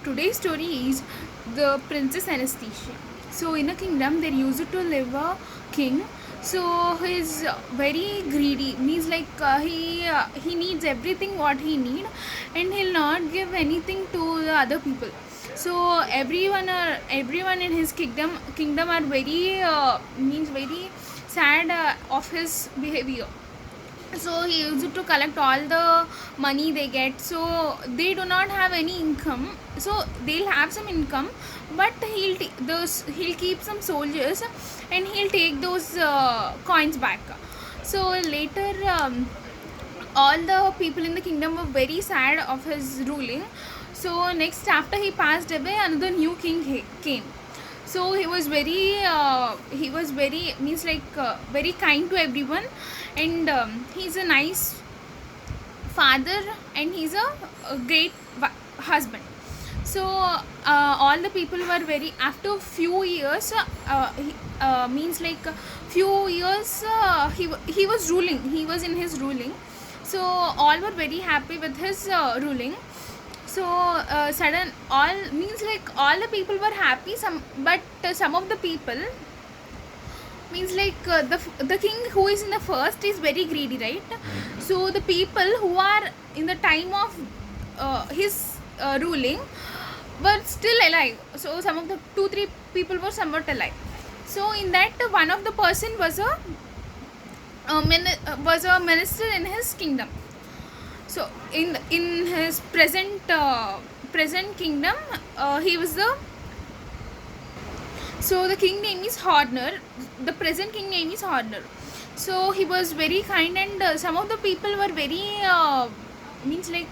Today's story is the Princess Anastasia. So, in a kingdom, there used to live a king. So, he's very greedy. Means like he needs everything what he need, and he'll not give anything to the other people. So everyone in his kingdom are very means very sad of his behavior. So he used to collect all the money they get, so they do not have any income, so they'll have some income, but he'll keep some soldiers, and he'll take those coins back. So later, all the people in the kingdom were very sad of his ruling. So next, after he passed away, another new king came. So he was very means like very kind to everyone, and he's a nice father, and he's a great husband. So all the people were very, after few years, means like few years, he was ruling, he was in his ruling. So all were very happy with his ruling. So sudden, all means like all the people were happy, some of the people, means like the king who is in the first is very greedy, right? So the people who are in the time of his ruling were still alive. So some of the 2-3 people were somewhat alive. So in that, one of the person was a minister in his kingdom. So in his present kingdom, he was the, so the king name is Horner. The present king name is Horner. So he was very kind, and some of the people were very means like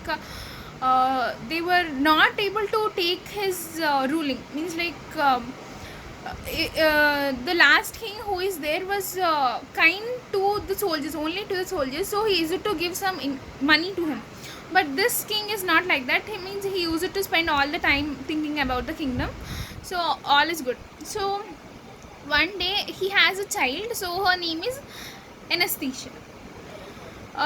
they were not able to take his ruling. Means like the last king who is there was kind to the soldiers, only to the soldiers. So he used to give some money to him. But this king is not like that. He means he used to spend all the time thinking about the kingdom. So all is good. So one day he has a child. So her name is Anastasia.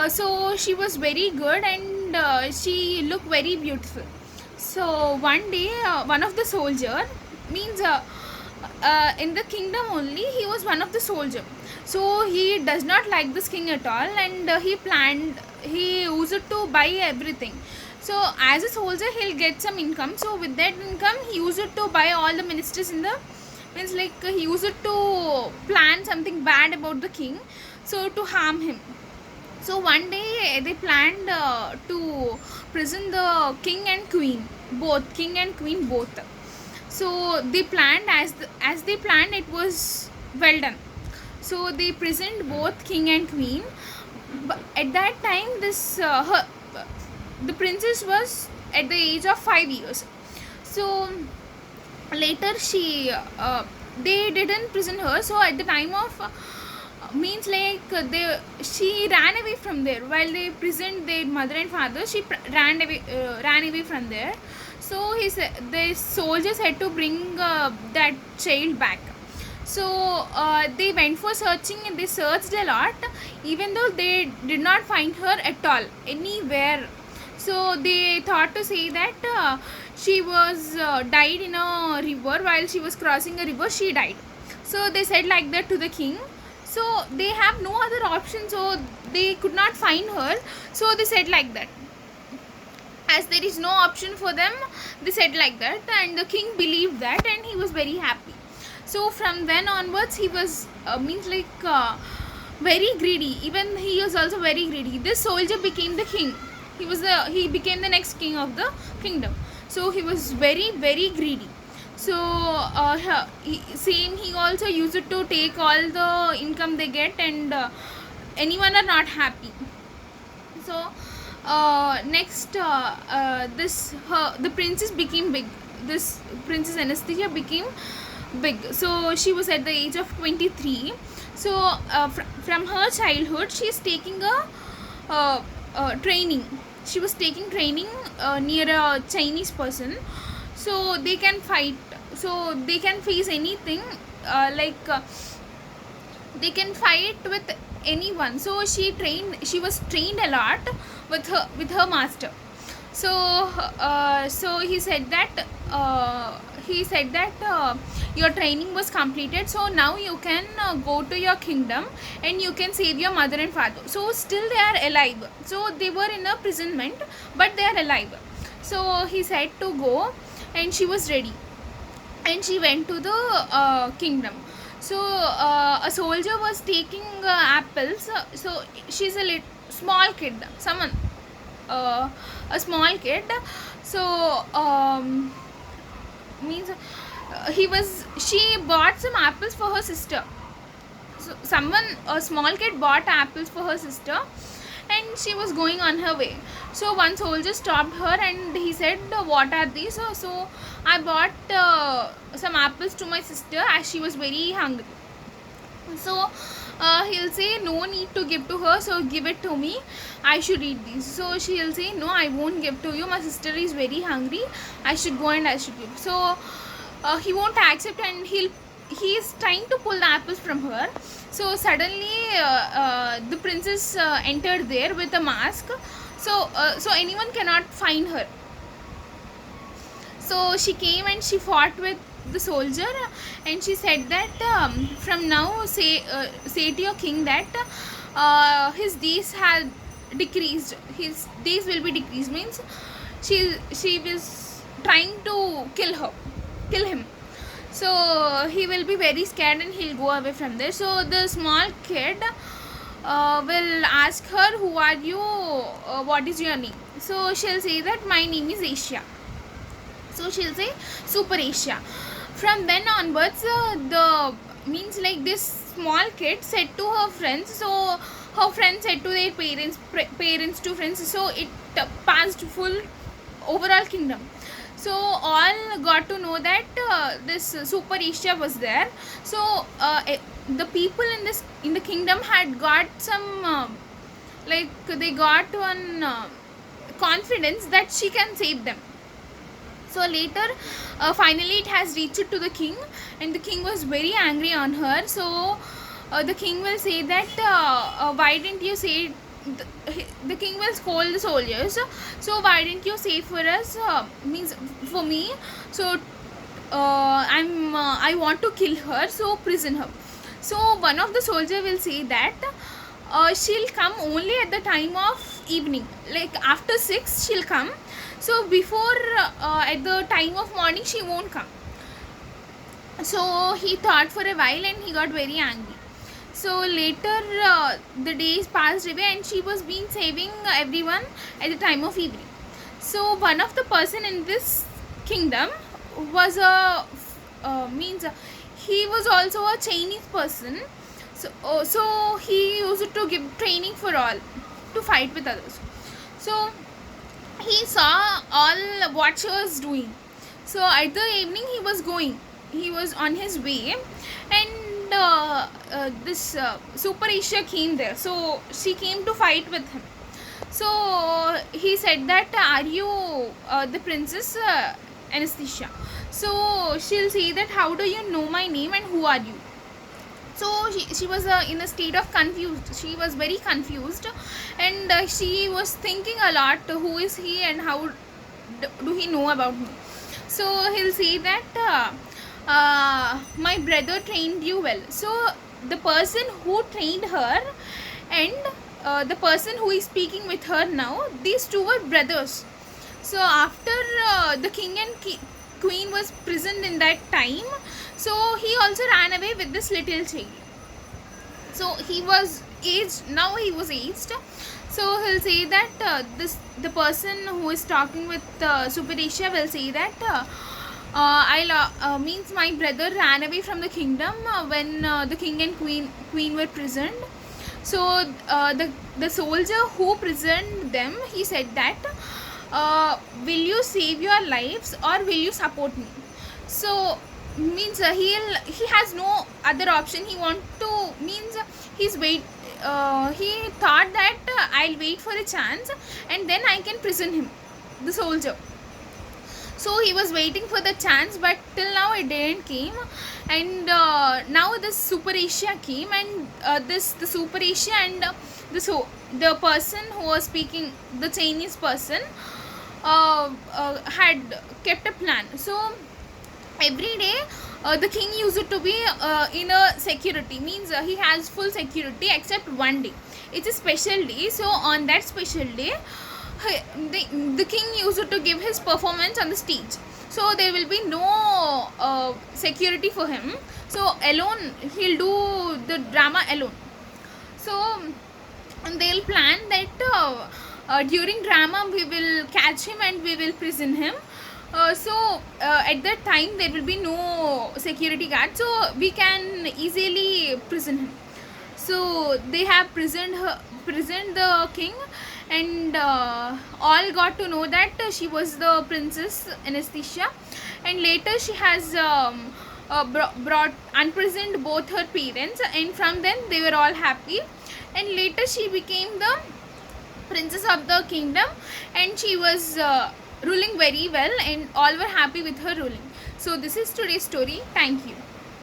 So she was very good, and she looked very beautiful. So one day, one of the soldier, means in the kingdom only, he was one of the soldier. So he does not like this king at all, and he used to buy everything. So as a soldier, he'll get some income. So with that income, he used to buy all the ministers in the, means like he used to plan something bad about the king, so to harm him. So one day they planned to prison the king and queen, both. So they planned, as they planned, it was well done. So they prisoned both king and queen. But at that time, the princess was at the age of 5 years. So later they didn't prison her. So at the time of means like she ran away from there while they prisoned their mother and father. She ran away from there. So the soldiers had to bring that child back. So they went for searching, and they searched a lot, even though they did not find her at all anywhere. So they thought to say that she was died in a river. While she was crossing a river, she died. So they said like that to the king. So they have no other option, so they could not find her. So they said like that, as there is no option for them, they said like that, and the king believed that, and he was very happy. So from then onwards, he was means like very greedy. Even he was also very greedy. This soldier became the king. He became the next king of the kingdom. So he was very greedy. So he also used to take all the income they get, and anyone are not happy. So next, the princess became big. This Princess Anastasia became big. So she was at the age of 23. So from her childhood, she is taking training. She was taking training near a Chinese person. So they can fight. So they can face anything. They can fight with anyone. So she was trained a lot with her master. So he said that your training was completed, so now you can go to your kingdom and you can save your mother and father. So still they are alive, so they were in a imprisonment, but they are alive. So he said to go, and she was ready, and she went to the kingdom. So a soldier was taking apples. So she's a small kid, someone, a small kid. So means she bought some apples for her sister. So someone, a small kid, bought apples for her sister, and she was going on her way. So one soldier stopped her and he said, what are these? So I bought some apples to my sister as she was very hungry. So he'll say, no need to give to her, so give it to me, I should eat these. So she'll say, no, I won't give to you, my sister is very hungry, I should go and I should give. So he won't accept, and he is trying to pull the apples from her. So suddenly the princess entered there with a mask, so anyone cannot find her. So she came and she fought with the soldier, and she said that from now say to your king that his days had decreased, his days will be decreased, means she was trying to kill him. So he will be very scared and he'll go away from there. So the small kid will ask her, who are you, what is your name? So she'll say that my name is Asia. So she'll say Super Asia. From then onwards, the means like this small kid said to her friends. So her friends said to their parents to friends. So it passed full overall kingdom. So all got to know that this Super Asia was there. So the people in the kingdom had got some like they got one confidence that she can save them. So later, finally it has reached to the king, and the king was very angry on her. So the king will say that why didn't you say, the king will scold the soldiers. So why didn't you say for us, means for me? So I want to kill her, so prison her. So one of the soldier will say that she'll come only at the time of evening, like after 6 she'll come. So before at the time of morning she won't come. So he thought for a while and he got very angry. So later the days passed away and she was being saving everyone at the time of evening. So one of the person in this kingdom was means he was also a Chinese person. So he used to give training for all to fight with others. So he saw all what she was doing. So at the evening he was on his way, and this Super Asia came there. So she came to fight with him. So he said that are you the princess Anastasia? So she'll say that how do you know my name and who are you? So she was in a state of confused. She was very confused, and she was thinking a lot, who is he and how do he know about me? So he'll say that my brother trained you well. So the person who trained her and the person who is speaking with her now, these two were brothers. So after the king and queen was prisoned in that time, so he also ran away with this little child. So he was aged, now he was aged. So he'll say that the person who is talking with Super Asia will say that means my brother ran away from the kingdom when the king and queen were prisoned. So the soldier who prisoned them, he said that will you save your lives or will you support me? So means he has no other option. He want to, means he's wait he thought that I'll wait for a chance and then I can prison him, the soldier. So he was waiting for the chance, but till now it didn't came. And now this Super Asia came, and the Super Asia and the person who was speaking, the Chinese person, had kept a plan. So every day the king used to be in a security, means he has full security except one day. It's a special day, so on that special day the king used to give his performance on the stage. So there will be no security for him, so alone he'll do the drama alone. So and they'll plan that during drama we will catch him and we will prison him. At that time there will be no security guard, so we can easily prison him. So they have prisoned the king, and all got to know that she was the princess Anastasia. And later she has brought unprisoned both her parents, and from then they were all happy. And later she became the princess of the kingdom, and she was ruling very well, and all were happy with her ruling. So this is today's story. Thank you.